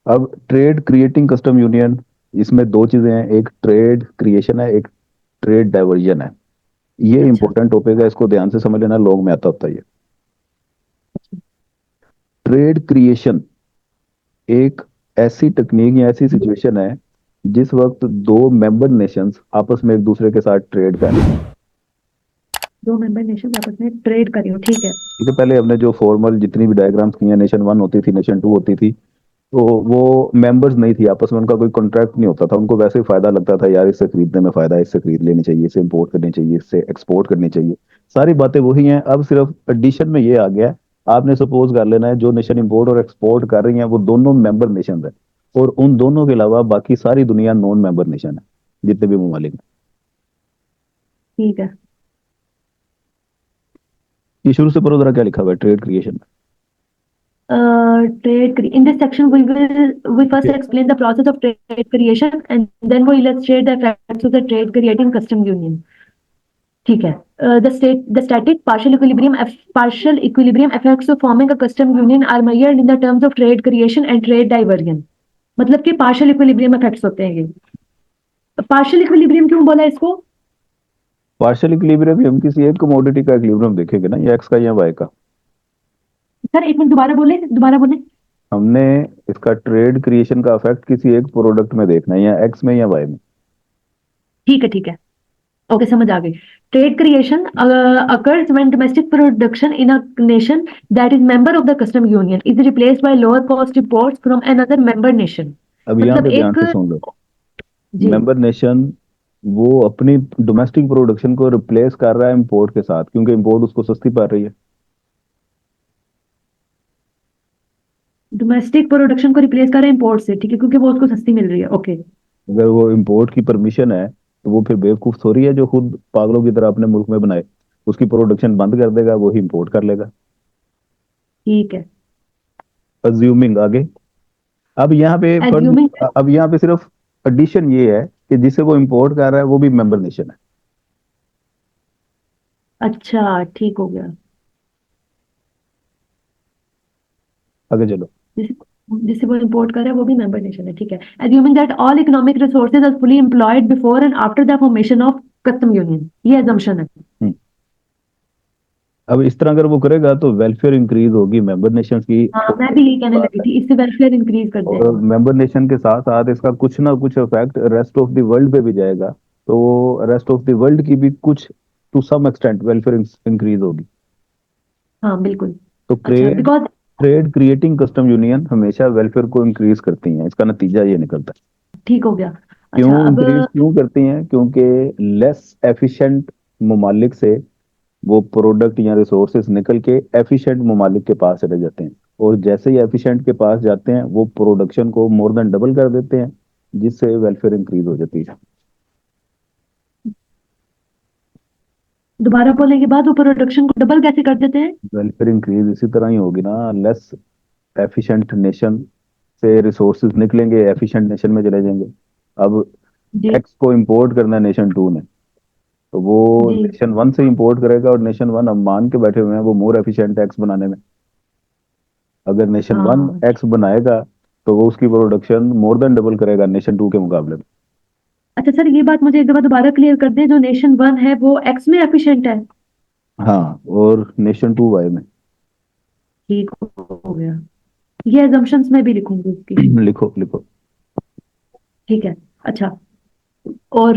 अब trade creating custom union, इसमें दो चीजें हैं, एक ट्रेड क्रिएशन है, एक ट्रेड डाइवर्जन है। ये अच्छा। इंपॉर्टेंट टॉपिक है, इसको ध्यान से समझ लेना, लोग में आता होता है ये। ट्रेड क्रिएशन एक ऐसी टेक्निक या ऐसी सिचुएशन है जिस वक्त दो मेंबर नेशंस आपस में एक दूसरे के साथ ट्रेड कर रहे हैं। दो मेंबर नेशन आपस में ट्रेड कर रही हो, ठीक है। ठीक है, पहले हमने जो फॉर्मल जितनी भी डायग्राम्स की हैं, नेशन वन होती थी, नेशन टू होती थी, तो वो मेंबर्स नहीं थी आपस में, उनका कोई कॉन्ट्रैक्ट नहीं होता था, उनको वैसे ही फायदा लगता था, यार इससे खरीदने में फायदा है, इससे खरीद लेनी चाहिए, इससे इंपोर्ट करनी चाहिए, इससे एक्सपोर्ट करनी चाहिए। सारी बातें वही हैं, अब सिर्फ एडिशन में ये आ गया है। आपने सपोज कर लेना है जो नेशन इंपोर्ट और एक्सपोर्ट कर रही हैं वो दोनों मेंबर नेशन है, और उन दोनों के अलावा बाकी सारी दुनिया नॉन मेंबर नेशन है, जितने भी ममालिक हैं। ठीक है। ये शुरू से पढ़ो जरा क्या लिखा हुआ है trade creation In this section we first में। explain the process of trade creation and then we illustrate the effects of the trade creating custom union. ठीक है। The static partial equilibrium effects of forming a custom union are measured in the terms of trade creation and trade diversion। मतलब कि partial equilibrium effects होते हैं ये। Partial equilibrium क्यों बोला इसको? पार्शियल इक्विलिब्रियम हम किसी एक कमोडिटी का इक्विलिब्रियम देखेंगे ना, या एक्स का या वाई का। सर एक मिनट, दोबारा बोले, दोबारा बोले। हमने इसका ट्रेड क्रिएशन का इफेक्ट किसी एक प्रोडक्ट में देखना है, या एक्स में या वाई में। ठीक है, ठीक है। ओके, समझ आ गई। Trade creation occurs when domestic production in a nation that is member of the custom union is replaced by lower cost imports from another member nation। अब यहाँ मतलब पे ध्यान एक। से सुन लो, जी। मेंबर नेशन वो अपनी डोमेस्टिक प्रोडक्शन को रिप्लेस कर रहा है इंपोर्ट के साथ, क्योंकि इंपोर्ट उसको सस्ती पड़ रही है। डोमेस्टिक प्रोडक्शन को रिप्लेस कर रहे हैं इंपोर्ट से, ठीक है, क्योंकि वो उसको सस्ती मिल रही है। ओके। अगर वो इंपोर्ट की परमिशन है तो वो फिर बेवकूफ थोड़ी है जो खुद पागलों की तरह अपने मुल्क में बनाए, उसकी प्रोडक्शन बंद कर देगा, वो ही इंपोर्ट कर लेगा। ठीक है। अज्यूमिंग आगे। अब यहाँ पे फर्ज, एज्यूमिंग। अब यहाँ पे सिर्फ एडिशन ये है कि जिसे वो इंपोर्ट कर रहा है वो भी मेंबर नेशन है। अच्छा, ठीक हो गया। आगे चलो। जिसे जिसे वो इंपोर्ट कर रहा है वो भी मेंबर नेशन है, ठीक है। Assuming that all economic resources are fully employed before and after the formation of custom union, ये एजम्पशन है। हम्म। अब इस तरह अगर वो करेगा तो वेलफेयर इंक्रीज होगी मेंबर नेशंस की। हाँ, मैं भी यही कहने लगी थी, इससे वेलफेयर इंक्रीज कर और जाएगा। मेंबर नेशन के साथ साथ इसका कुछ ना कुछ effect rest of the world पे भी जाएगा, तो रेस्ट ऑफ द वर्ल्ड की भी कुछ to some extent welfare increase होगी। हाँ बिल्कुल। तो अच्छा, trade because. Trade creating custom union हमेशा वेलफेयर को इंक्रीज करती हैं, इसका नतीजा ये निकलता है। ठीक हो गया। अच्छा, क्यों अब। इंक्रीज क्यों करती हैं? क्योंकि लेस एफिशिएंट ममालिक से वो प्रोडक्ट या रिसोर्सेज निकल के एफिशिएंट ममालिक के पास चले जाते हैं, और जैसे ही एफिशिएंट के पास जाते हैं वो प्रोडक्शन को मोर देन डबल कर देते हैं, जिससे वेलफेयर इंक्रीज हो जाती है। दोबारा बोलने के बाद वो प्रोडक्शन को डबल कैसे कर देते हैं? वेलफेयर इंक्रीज इसी तरह ही होगी ना, लेस एफिशिएंट नेशन से रिसोर्सेज निकलेंगे, एफिशिएंट नेशन में चले जाएंगे। अब जी। एक्स को इंपोर्ट करना है नेशन टू ने, तो वो जी। नेशन वन से इंपोर्ट करेगा, और नेशन वन अब मान के बैठे हुए हैं वो मोर एफिशिएंट एक्स बनाने में। अगर नेशन वन हाँ। एक्स बनाएगा तो वो उसकी प्रोडक्शन मोर देन डबल करेगा नेशन टू के मुकाबले में। अच्छा सर, ये बात मुझे एक दफा दोबारा क्लियर कर दें, जो नेशन वन है वो एक्स में एफिशिएंट है? हाँ, और नेशन टू वाई में। ठीक हो गया। ये एजम्पशंस में भी लिखूंगी उसकी। लिखो लिखो। ठीक है। अच्छा। और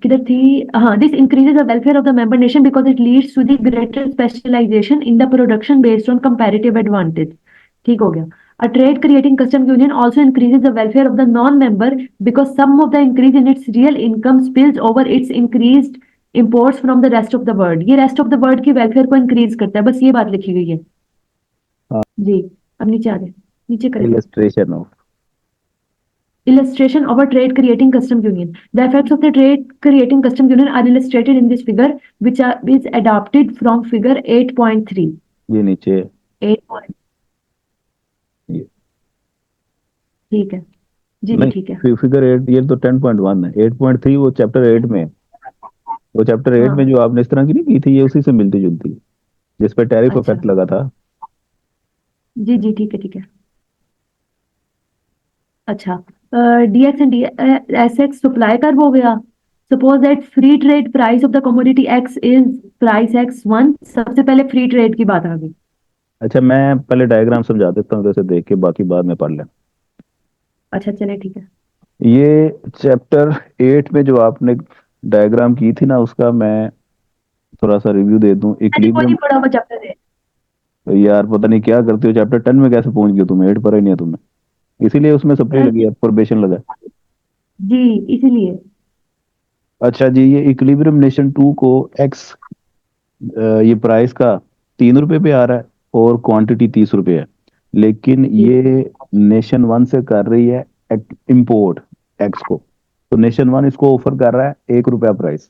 किधर थी? हाँ, this increases the welfare of the member nation because it leads to the greater specialisation in the production based on comparative advantage. ठीक हो गया। A trade creating custom union also increases the welfare of the non-member because some of the increase in its real income spills over its increased imports from the rest of the world। ये rest of the world की welfare को increase करता है, बस ये बात लिखी गई है। जी। अब नीचे आ जाए, नीचे करें। Illustration of. Illustration of a trade creating custom union। The effects of the trade creating custom union are illustrated in this figure, which is adapted from figure 8.3। ये नीचे 8 point। ये, ठीक है। जी जी, ठीक है। नहीं फिगर एट, ये तो 10.1 है, 8.3 वो चैप्टर एट में है। वो चैप्टर एट में हाँ। जो आपने इस तरह की नहीं की थी, ये उसी से मिलती जुलती है, जिस पे टैरिफ अच्छा। इफेक्ट लगा था। जी जी, ठीक है, ठीक है। अच्छा, DX and DSX supply curve हो गया। Suppose that free trade price of the commodity X is price X1, सबसे पहले फ्री ट्रेड की बात आ गई। अच्छा, मैं पहले डायग्राम समझा देता हूँ, जैसे देख के बाकी बाद में पढ़ लें। अच्छा चले ठीक है। ये चैप्टर 8 में जो आपने डायग्राम की थी ना, उसका मैं थोड़ा सा रिव्यू दे दूं। मैंने कोई इक्विलिब्रियम। नहीं पढ़ा वो चैप्टर है। यार पता नहीं क्या करते हो, चैप्टर 10 में कैसे पहुंच गए तुम, 8 पर ही नहीं है तुमने। इसीलिए उसमें सप्ली अ, लगी है, प्रोबेशन लगा है। जी, इसीलिए। अच्छा जी, ये इक्विलिब्रियम नेशन 2 को एक्स, ये प्राइस का 3 रुपए पे आ रहा है और क्वांटिटी 30 रुपए है। लेकिन जी ये नेशन 1 से कर रही है इंपोर्ट एक्स को। तो नेशन 1 इसको ऑफर कर रहा है 1 रुपया प्राइस।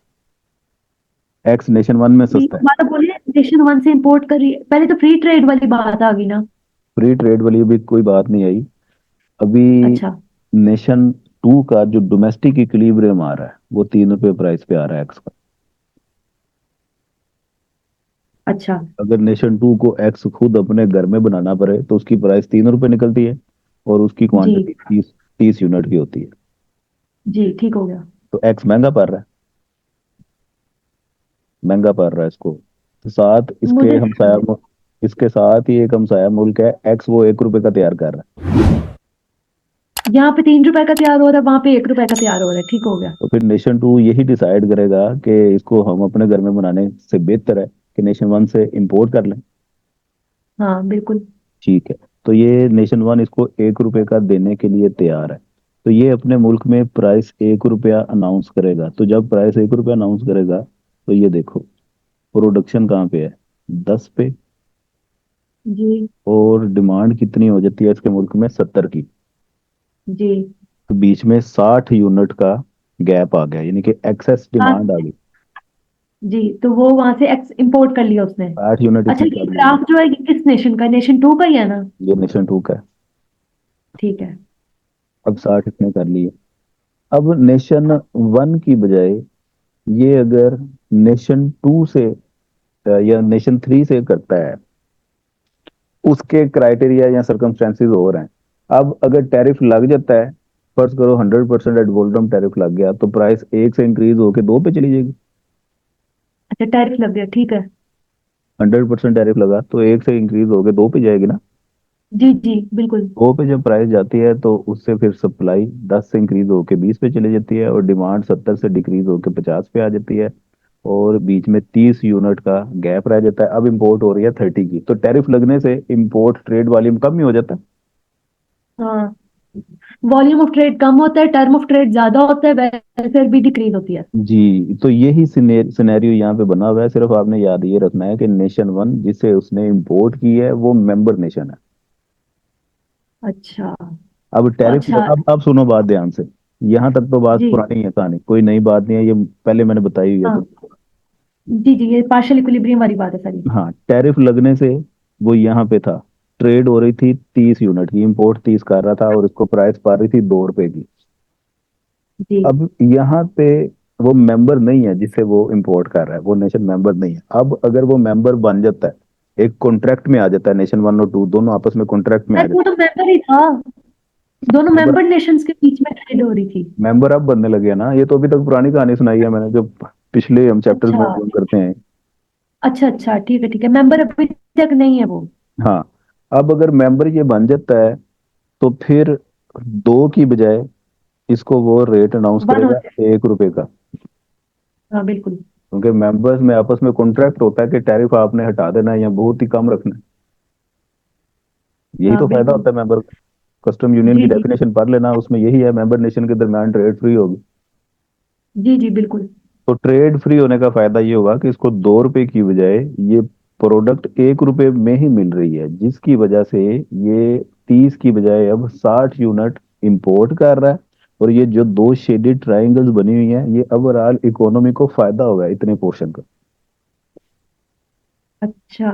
एक्स नेशन 1 में जी, सस्ता है। हमारा बोले नेशन वन से इंपोर्ट कर रही है, पहले तो फ्री ट्रेड वाली बात आ गई ना। फ्री ट्रेड वाली भी कोई बात नहीं आई अभी। अच्छा। नेशन 2 का जो डोमेस्टिक इक्विलिब्रियम आ रहा है वो 3 रुपए प्राइस पे आ रहा है एक्स का। अच्छा। अगर नेशन 2 को एक्स खुद अपने घर में बनाना पड़े तो उसकी प्राइस 3 रुपए निकलती है और उसकी जी। क्वांटिटी 30 यूनिट की होती है। जी ठीक हो गया। तो एक्स महंगा पड़ रहा है, महंगा पड़ रहा है इसको। तो साथ इसके मुझे हमसाया इसके साथ ही एक हमसाया मुल्क है एक्स, वो 1 रुपए का तैयार कर रहा है। यहाँ पे 3 रुपए का तैयार हो रहा है, वहां पे 1 रुपए का तैयार हो रहा है, ठीक हो गया। तो फिर नेशन 2 यही डिसाइड करेगा कि इसको हम अपने घर में बनाने से बेहतर है कि नेशन 1 से इंपोर्ट कर लें। हाँ बिल्कुल। ठीक है। तो ये नेशन 1 इसको 1 रुपए का देने के लिए तैयार है। तो ये अपने मुल्क में प्राइस 1 रुपया अनाउंस करेगा। तो जब प्राइस 1 रुपया अनाउंस करेगा तो ये देखो, प्रोडक्शन कहाँ पे है, 10 पे। जी। और डिमांड कितनी हो जाती है इसके मुल्क में, 70 की। जी। तो बीच में 60 यूनिट का गैप आ गया, यानी कि एक्सेस हाँ। डिमांड आ गई। जी, तो वो वहां से एक्स इंपोर्ट कर लिया उसने। 60 यूनिट अच्छा, इसने ये कर ली। ग्राफ जो है ये किस नेशन का, नेशन टू का ही है ना? ये नेशन 2 का है। ठीक है। अब 60 इसने कर ली है। अब नेशन 1 की बजाय ये अगर नेशन 2 से या नेशन 3 से करता है, उसके क्राइटेरिया या सर्कमस्टेंसेस हो रहे हैं। अब अगर टैरिफ लग जाता है, फर्ज करो 100% एड वॉल्यूम टैरिफ लग गया, तो प्राइस 1 से इंक्रीज होके 2 पे चली जाएगी। अच्छा, टैरिफ लग गया, ठीक है। 100% टैरिफ लगा तो 1 से इंक्रीज होके 2 पे जाएगी ना। जी जी बिल्कुल। 2 पे जब प्राइस जाती है तो उससे फिर सप्लाई 10 से इंक्रीज होके 20 पे चली जाती है और डिमांड 70 से डिक्रीज होके 50 पे आ जाती है। और बीच में 30 यूनिट का गैप रह जाता है। अब इंपोर्ट हो रही है 30 की, तो टैरिफ लगने से इंपोर्ट ट्रेड वॉल्यूम कम ही हो जाता है। हाँ, वॉल्यूम ऑफ ट्रेड कम होता है, टर्म ऑफ ट्रेड ज्यादा होता है, वेलफेयर भी डिक्रीज होती है। जी, तो यही सिनेरियो यहाँ पे बना हुआ है। सिर्फ आपने याद ये रखना है कि नेशन 1 जिसे उसने इंपोर्ट की है वो मेंबर नेशन है। अच्छा। अब टैरिफ, अच्छा। अब सुनो बात ध्यान से। यहाँ तक तो बात जी। पुरानी है, कहानी कोई नई बात नहीं है, ये पहले मैंने बताई हुई है हाँ। तो। जी जी, ये पार्शियल इक्विलिब्रियम वाली बात है सारी। हाँ, टैरिफ लगने से वो यहाँ पे था, ट्रेड हो रही थी 30 यूनिट की, इंपोर्ट 30 कर रहा था और इसको प्राइस पा रही थी 2 रुपए की। जी। अब यहाँ पे वो मेंबर नहीं है जिसे वो इंपोर्ट कर रहा है, वो नेशन मेंबर नहीं है। अब अगर वो मेंबर बन जाता है, एक कॉन्ट्रैक्ट में आ जाता है, नेशन 1 और 2 दोनों आपस में कॉन्ट्रैक्ट में आ अरे वो जाते तो मेंबर ही था, दोनों हैं। मेंबर, मेंबर नेशंस के बीच में ट्रेड हो रही थी। मेंबर अब बनने लगे हैं ना। ये तो अभी तक पुरानी कहानी सुनाई है मैंने, जो पिछले हम चैप्टर्स में अच्छा। रिव्यू करते हैं। अच्छा अच्छा, ठीक है ठीक है, मेंबर अभी तक नहीं है वो। हाँ, अब अगर मेंबर ये बन जाता है तो फिर 2 की बजाय इसको वो रेट अनाउंस वन करेगा होते। 1 रुपए का। हाँ बिल्कुल। क्योंकि मेंबर्स में आपस में कॉन्ट्रैक्ट होता है कि टैरिफ आपने हटा देना है या बहुत ही कम रखना है। यही हाँ तो फायदा बिल्कुल। होता है मेंबर। कस्टम यूनियन की जी जी। डेफिनेशन पढ़ लेना, उसमें यही है, मेंबर नेशन के दरमियान ट्रेड फ्री होगी। जी जी बिल्कुल। तो ट्रेड फ्री होने का फायदा ये होगा कि इसको 2 रुपए की बजाय ये प्रोडक्ट 1 रुपए में ही मिल रही है, जिसकी वजह से ये 30 की बजाय अब 60 यूनिट इंपोर्ट कर रहा है। और ये जो दो शेडेड ट्रायंगल्स बनी हुई हैं, ये ओवरऑल इकोनॉमी को फायदा होगा इतने पोर्शन का। अच्छा,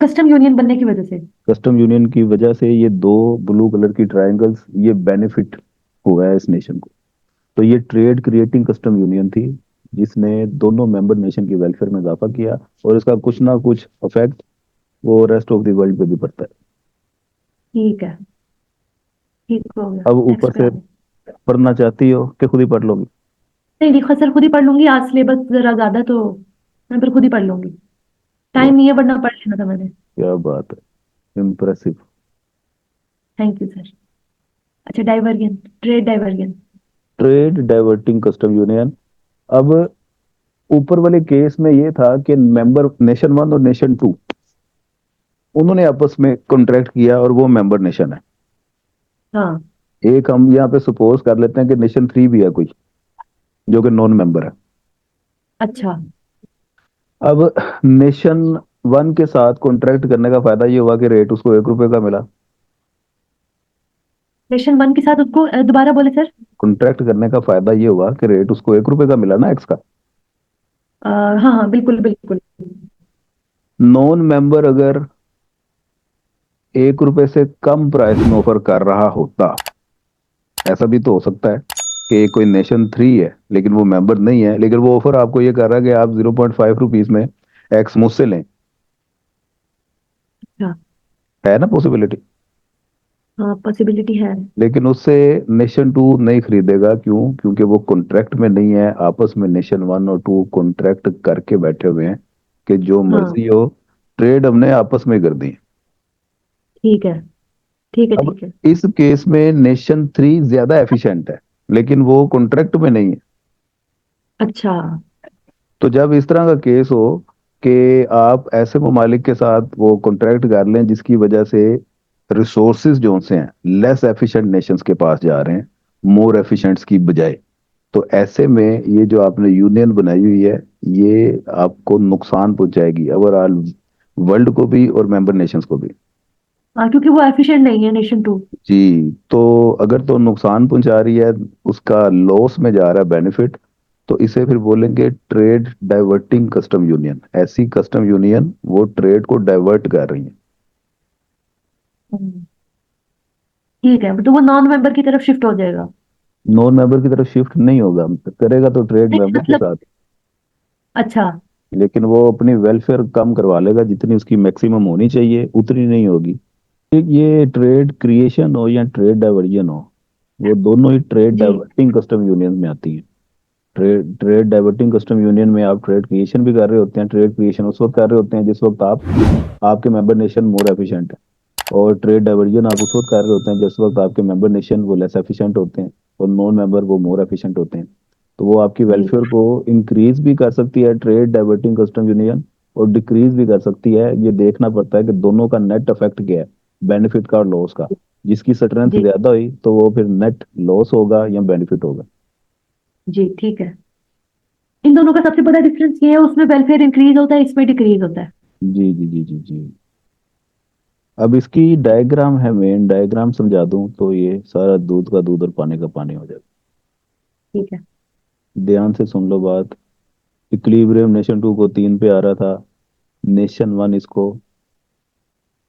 कस्टम यूनियन बनने की वजह से। कस्टम यूनियन की वजह से ये दो ब्लू कलर की ट्रायंगल्स, ये बेनिफिट हुआ है इस नेशन को। तो ये ट्रेड क्रिएटिंग कस्टम यूनियन थी जिसने दोनों मेंबर नेशन की वेलफेयर में इजाफा किया। और इसका कुछ ना कुछ इफेक्ट वो रेस्ट ऑफ द वर्ल्ड पे भी पड़ता है। ठीक है। ठीक हो गया, अब नेक्स्ट ऊपर पे से आ गए। पढ़ना चाहती हो कि खुद ही पढ़ लोगी? नहीं देखो सर, खुद ही पढ़ लूंगी, आज सिलेबस जरा ज्यादा तो मैं फिर खुद ही पढ़ लूंगी। वाह, टाइम नहीं है, वरना पढ़ लेना था मैंने। क्या बात है, इम्प्रेसिव। Thank you sir. अच्छा, diversion, trade diversion. Trade diverting custom union. अब ऊपर वाले केस में ये था कि मेंबर नेशन वन और नेशन टू, उन्होंने आपस में कॉन्ट्रैक्ट किया और वो मेंबर नेशन है। हाँ। एक हम यहाँ पे सपोज कर लेते हैं कि नेशन थ्री भी है कोई, जो कि नॉन मेंबर है। अच्छा। अब नेशन वन के साथ कॉन्ट्रैक्ट करने का फायदा ये हुआ कि रेट उसको 1 रुपए का मिला। सेशन वन के साथ उसको दोबारा बोले सर। कॉन्ट्रैक्ट करने का फायदा ये हुआ कि रेट उसको 1 रुपए का मिला ना, एक्स का। हाँ हाँ, बिल्कुल बिल्कुल। नॉन मेंबर अगर 1 रुपए से कम प्राइस में ऑफर कर रहा होता, ऐसा भी तो हो सकता है कि कोई नेशन थ्री है लेकिन वो मेंबर नहीं है, लेकिन वो ऑफर आपको ये कर रहा है कि आप 0.5 रुपीज में एक्स मुझसे लें। अच्छा। है ना पॉसिबिलिटी? हाँ, पॉसिबिलिटी है। लेकिन उससे नेशन टू नहीं खरीदेगा, क्यों? क्योंकि वो कॉन्ट्रैक्ट में नहीं है। आपस में नेशन वन और टू कॉन्ट्रैक्ट करके बैठे हुए हैं कि जो हाँ। मर्जी हो, ट्रेड हमने आपस में कर दी। ठीक है, ठीक है, अब ठीक है। इस केस में नेशन थ्री ज्यादा एफिशिएंट है, लेकिन वो कॉन्ट्रैक्ट में नहीं है। अच्छा। तो जब इस तरह का केस हो कि आप ऐसे ममालिक के साथ वो कॉन्ट्रैक्ट कर लें जिसकी वजह से रिसोर्सेज जो से हैं लेस एफिशिएंट नेशंस के पास जा रहे हैं, मोर एफिशिएंट्स की बजाय, तो ऐसे में ये जो आपने यूनियन बनाई हुई है, ये आपको नुकसान पहुंचाएगी ओवरऑल वर्ल्ड को भी और मेंबर नेशंस को भी। हाँ, क्योंकि वो एफिशिएंट नहीं है नेशन टू। जी, तो अगर तो नुकसान पहुंचा रही है, उसका लॉस में जा रहा है बेनिफिट, तो इसे फिर बोलेंगे ट्रेड डाइवर्टिंग कस्टम यूनियन। ऐसी कस्टम यूनियन वो ट्रेड को डाइवर्ट कर रही है। ठीक है, तो वो नॉन मेंबर की तरफ शिफ्ट हो जाएगा। नॉन मेंबर की तरफ शिफ्ट नहीं होगा, करेगा तो ट्रेड नहीं मेंबर के मतलब। साथ, अच्छा। लेकिन वो अपनी वेलफेयर कम करवा लेगा। जितनी उसकी मैक्सिमम होनी चाहिए उतनी नहीं होगी। ये ट्रेड क्रिएशन हो या ट्रेड डाइवर्जन हो, वो दोनों ही ट्रेड जी डाइवर्टिंग कस्टम यूनियन में आती है। Trade trade diverting custom union में आप ट्रेड क्रिएशन भी कर रहे होते हैं। ट्रेड क्रिएशन उस वक्त कर रहे होते हैं जिस वक्त आप आपके मेंबर नेशन मोर एफिशिएंट है, और ट्रेड डाइवर्जन आप उस वक्त कर रहे होते हैं जिस वक्त आपके मेंबर नेशन वो लेस एफिशिएंट होते हैं और नॉन मेंबर वो मोर एफिशिएंट होते हैं। तो वो आपकी जी। वेलफेयर को इंक्रीज भी कर सकती है ट्रेड डाइवर्टिंग कस्टम यूनियन, और डिक्रीज भी कर सकती है। ये देखना पड़ता है कि दोनों का नेट इफेक्ट क्या है, बेनिफिट का और लॉस का। जिसकी स्ट्रेंथ जी। ज्यादा हुई तो वो फिर नेट लॉस होगा या बेनिफिट होगा। जी ठीक है। इन दोनों का सबसे बड़ा डिफरेंस ये है, उसमें वेलफेयर इंक्रीज होता है, इसमें डिक्रीज होता है। जी जी जी जी जी। अब इसकी डायग्राम है, मेन डायग्राम समझा दूं तो ये सारा दूध का दूध और पानी का पानी हो जाएगा। ठीक है। ध्यान से सुन लो बात। इक्विलिब्रियम नेशन टू को 3 पे आ रहा था, नेशन वन इसको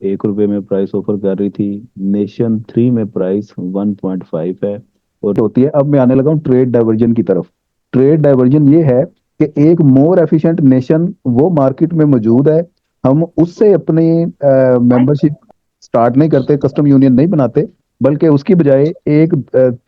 1 रुपए में प्राइस ऑफर कर रही थी, नेशन थ्री में प्राइस 1.5 है। और होती है, अब मैं आने लगा हूँ ट्रेड डाइवर्जन की तरफ। ट्रेड डाइवर्जन ये है कि एक मोर एफिशिएंट नेशन वो मार्केट में मौजूद है, हम उससे अपनी मेंबरशिप स्टार्ट नहीं करते, कस्टम यूनियन नहीं बनाते, बल्कि उसकी बजाय एक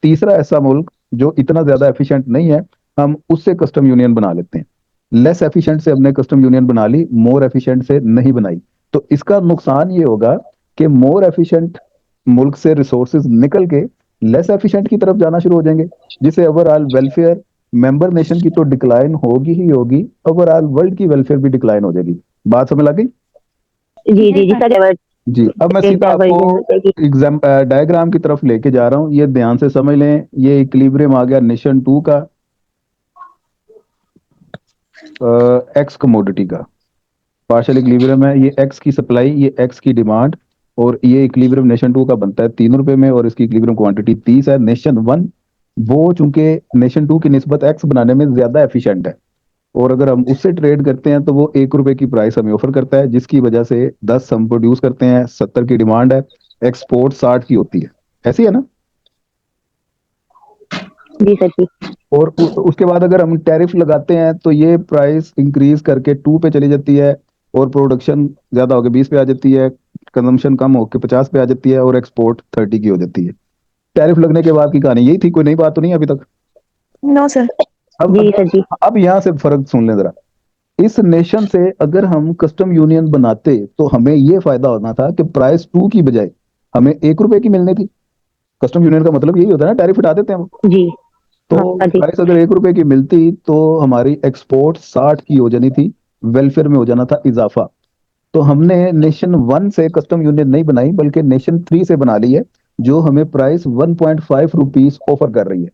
तीसरा ऐसा मुल्क जो इतना ज्यादा एफिशिएंट नहीं है, हम उससे कस्टम यूनियन बना लेते हैं। लेस एफिशिएंट से हमने कस्टम यूनियन बना ली, मोर एफिशिएंट से नहीं बनाई। तो इसका नुकसान ये होगा कि मोर एफिशिएंट मुल्क से रिसोर्सेज निकल के लेस एफिशिएंट की तरफ जाना शुरू हो जाएंगे, जिससे ओवरऑल वेलफेयर मेंबर नेशन की तो डिक्लाइन होगी ही होगी, ओवरऑल वर्ल्ड की वेलफेयर भी डिक्लाइन हो जाएगी। बात समझ आ गई? जी जी जी सर, जी, अब मैं सीधा आपको डाइवर्जन हो जाएगी। एग्जाम डायग्राम की तरफ लेके जा रहा हूँ, ये ध्यान से समझ लें। ये इक्विलिब्रियम आ गया नेशन टू का, एक्स कमोडिटी का पार्शियल इक्विलिब्रियम है। ये एक्स की सप्लाई, ये एक्स की डिमांड, और ये इक्विलिब्रियम नेशन टू का बनता है 3 रुपए में, और इसकी इक्विलिब्रियम क्वांटिटी 30 है। नेशन वन वो चूंकि नेशन टू की निस्बत एक्स बनाने में ज्यादा एफिशिएंट है, और अगर हम उससे ट्रेड करते हैं तो वो 1 रुपए की प्राइस हमें ऑफर करता है, जिसकी वजह से 10 हम प्रोड्यूस करते हैं, 70 की डिमांड है, एक्सपोर्ट 60 की होती है। ऐसी है ना? जी सर जी। और उसके बाद अगर हम टैरिफ लगाते हैं तो ये प्राइस इंक्रीज करके 2 पे चली जाती है, और प्रोडक्शन ज्यादा होकर 20 पे आ जाती है, कंजम्पशन कम होकर 50 पे आ जाती है, और एक्सपोर्ट 30 की हो जाती है। टैरिफ लगने के बाद की कहानी यही थी, कोई नई बात तो नहीं है अभी तक। No sir. अब जी सर जी। अब यहाँ से फर्क सुन लें जरा। इस नेशन से अगर हम कस्टम यूनियन बनाते तो हमें ये फायदा होना था कि प्राइस 2 की बजाय हमें 1 रुपए की मिलनी थी। कस्टम यूनियन का मतलब यही होता है ना, टैरिफ हटा देते हैं वो। जी तो हाँ जी। प्राइस अगर 1 रुपए की मिलती तो हमारी एक्सपोर्ट 60 की हो जानी थी, वेलफेयर में हो जाना था इजाफा। तो हमने नेशन 1 से कस्टम यूनियन नहीं बनाई बल्कि नेशन 3 से बना ली है, जो हमें प्राइस 1.5 रुपीस ऑफर कर रही है।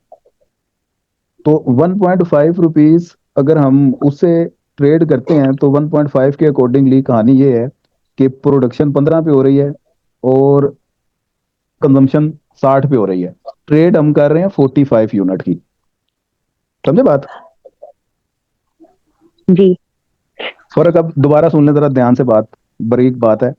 तो 1.5 रुपीस अगर हम उससे ट्रेड करते हैं तो 1.5 के अकॉर्डिंगली कहानी ये है कि प्रोडक्शन 15 पे हो रही है और कंजम्पशन 60 पे हो रही है। ट्रेड हम कर रहे हैं 45 यूनिट की। समझे बात? जी फर्क अब दोबारा सुन लें जरा ध्यान से, बात बारीक बात है।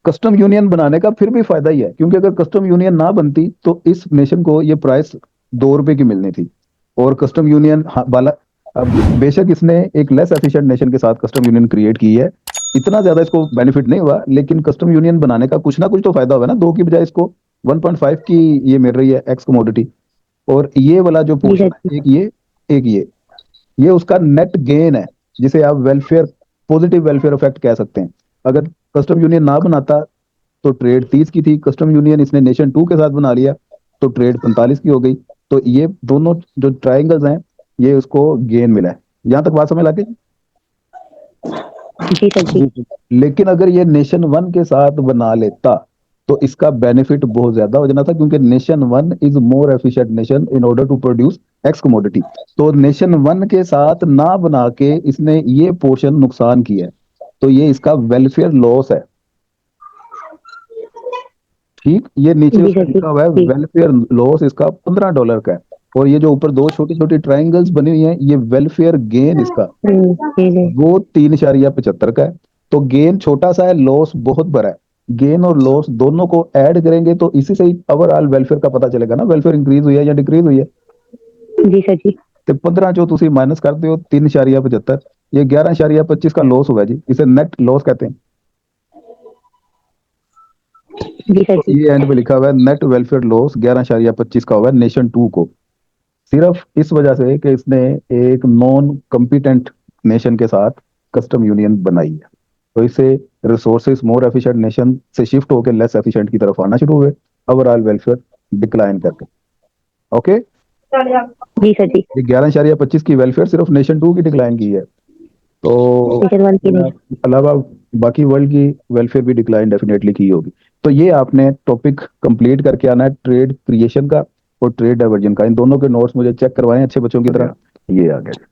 कस्टम यूनियन बनाने का फिर भी फायदा ही है, क्योंकि अगर कस्टम यूनियन ना बनती तो इस नेशन को ये प्राइस 2 रुपए की मिलनी थी। और कस्टम यूनियन वाला, अब बेशक इसने एक लेस एफिशिएंट नेशन के साथ कस्टम यूनियन क्रिएट की है, इतना ज्यादा इसको बेनिफिट नहीं हुआ, लेकिन कस्टम यूनियन बनाने का कुछ ना कुछ तो फायदा हुआ ना। 2 की बजाय इसको 1.5 की ये मिल रही है एक्स कमोडिटी। और ये वाला जो जी पोर्शन सर है, एक ये उसका नेट गेन है, जिसे आप वेलफेयर, पॉजिटिव वेलफेयर इफेक्ट कह सकते हैं। अगर कस्टम यूनियन ना बनाता तो ट्रेड 30 की थी, कस्टम यूनियन इसने नेशन 2 के साथ बना लिया तो ट्रेड 45 की हो गई। तो ये दोनों जो ट्रायंगल्स हैं, ये उसको गेन मिला है। यहां तक बात समझ लाके? जी सर जी। लेकिन अगर ये नेशन 1 के साथ बना लेता तो इसका बेनिफिट बहुत ज्यादा हो जाना था, क्योंकि nation 1 is more efficient nation in order to produce X commodity. तो नेशन 1 के साथ ना बना के इसने ये पोर्शन नुकसान किया है, तो ये इसका वेलफेयर लॉस है। ठीक, ये नीचे जी उसका सर जी। लिखा हुआ है जी वेलफेयर लॉस, इसका $15 का है। और ये जो ऊपर 2 छोटी छोटी ट्राइंगल्स बनी हुई हैं, ये वेलफेयर गेन इसका जी जी। वो 3.75 का है। तो गेन छोटा सा है, लॉस बहुत बड़ा है। गेन और लॉस दोनों को ऐड करेंगे तो इसी से ही ओवरऑल वेलफेयर का पता चलेगा ना, वेलफेयर इंक्रीज हुई है या डिक्रीज हुई है। जी सर जी। तो 15 जो तुम माइनस करते हो 3.75, ये 11.25 का लॉस हुआ जी, इसे नेट लॉस कहते हैं। जी सर तो जी। ये एंड पे लिखा हुआ है नेट वेलफेयर लॉस 11.25 का हुआ है नेशन 2 को, सिर्फ इस वजह से कि इसने एक नॉन कॉम्पिटेंट नेशन के साथ कस्टम यूनियन बनाई है। तो इससे रिसोर्सेज मोर एफिशिएंट नेशन से शिफ्ट होकर लेस एफिशिएंट की तरफ आना शुरू हुए, ओवरऑल वेलफेयर डिक्लाइन करके। ओके, जी सर जी। ये 11.25 की वेलफेयर सिर्फ नेशन 2 की डिक्लाइन की है। तो नेशन 1 की नहीं। अलावा बाकी वर्ल्ड की वेलफेयर भी डिक्लाइन डेफिनेटली की होगी। तो ये आपने टॉपिक कंप्लीट करके आना है, ट्रेड क्रिएशन का और ट्रेड डाइवर्जन का। इन दोनों के नोट्स मुझे चेक करवाएं अच्छे बच्चों की तरह। ये आ गया।